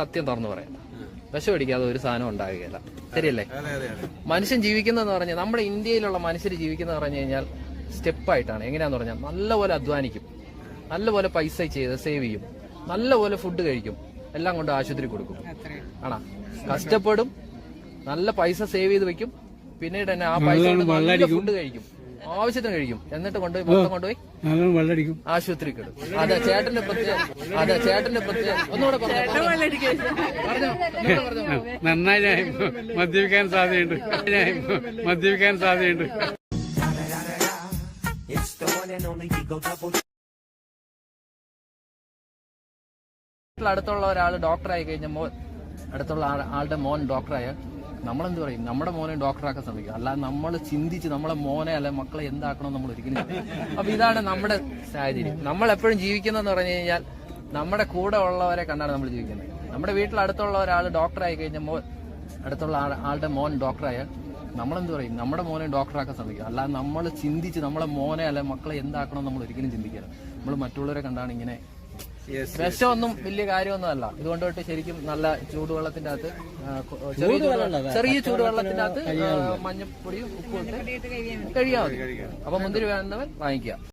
സത്യം തുറന്നു പറയാം, വിഷം അടിക്കാതെ ഒരു സാധനം ഉണ്ടാകുകയില്ല. ശരിയല്ലേ? മനുഷ്യൻ ജീവിക്കുന്നതെന്ന് പറഞ്ഞാൽ, നമ്മുടെ ഇന്ത്യയിലുള്ള മനുഷ്യർ ജീവിക്കുന്നത് പറഞ്ഞു കഴിഞ്ഞാൽ സ്റ്റെപ്പായിട്ടാണ്. എങ്ങനെയാന്ന് പറഞ്ഞാൽ നല്ലപോലെ അധ്വാനിക്കും, നല്ലപോലെ പൈസ ചെയ്ത് സേവ് ചെയ്യും, നല്ലപോലെ ഫുഡ് കഴിക്കും, എല്ലാം കൊണ്ട് ആശുപത്രി കൊടുക്കും. ആണോ? കഷ്ടപ്പെടും, നല്ല പൈസ സേവ് ചെയ്ത് വെക്കും, പിന്നീട് തന്നെ ആ പൈസ നല്ല ഫുഡ് കഴിക്കും, ആവശ്യത്തിന് കഴിക്കും, എന്നിട്ട് കൊണ്ടുപോയി മൊത്തം കൊണ്ടുപോയി ആശുപത്രിക്ക് ഇടും. അതെ ചേട്ടന്റെ പ്രത്യേകം. ഒന്നുകൂടെ പറഞ്ഞോ. നന്നായി മദ്യപിക്കാൻ സാധ്യതയുണ്ട്. അടുത്തുള്ള ഒരാൾ ഡോക്ടറായി കഴിഞ്ഞപ്പോൾ അടുത്തുള്ള ആളുടെ മോൻ ഡോക്ടറായ നമ്മളെന്ത് പറയും? നമ്മുടെ മോനെ ഡോക്ടറാക്കാൻ ശ്രമിക്കും. അല്ലാതെ നമ്മൾ ചിന്തിച്ച് നമ്മളെ മോനെ അല്ലെ മക്കളെ എന്താക്കണം നമ്മൾ ഒരിക്കലും. അപ്പൊ ഇതാണ് നമ്മുടെ സാഹചര്യം. നമ്മൾ എപ്പോഴും ജീവിക്കുന്നതെന്ന് പറഞ്ഞു കഴിഞ്ഞാൽ നമ്മുടെ കൂടെ ഉള്ളവരെ കണ്ടാണ് നമ്മൾ ജീവിക്കുന്നത്. നമ്മുടെ വീട്ടിൽ അടുത്തുള്ള ഒരാൾ ഡോക്ടറായി കഴിഞ്ഞപ്പോൾ അടുത്തുള്ള ആളുടെ മോൻ ഡോക്ടറായാൽ നമ്മളെന്ത് പറയും? നമ്മുടെ മോനെ ഡോക്ടറാക്കാൻ ശ്രമിക്കും. അല്ലാതെ നമ്മൾ ചിന്തിച്ച് നമ്മളെ മോനെ അല്ലെ മക്കളെ എന്താക്കണം നമ്മൾ ഒരിക്കലും ചിന്തിക്കരുത്. നമ്മൾ മറ്റുള്ളവരെ കണ്ടാണ് ഇങ്ങനെ. വിഷമൊന്നും വലിയ കാര്യമൊന്നും അല്ല. ഇതുകൊണ്ടോട്ട് ശരിക്കും നല്ല ചൂടുവെള്ളത്തിന്റെ അകത്ത്, ചെറിയ ചൂടുവെള്ളത്തിന്റെ അകത്ത് മഞ്ഞപ്പൊടിയും ഉപ്പും ഇട്ട് കഴിയാൻ മതി. അപ്പൊ മുന്തിരി വേണ്ടവൻ വാങ്ങിക്കുക.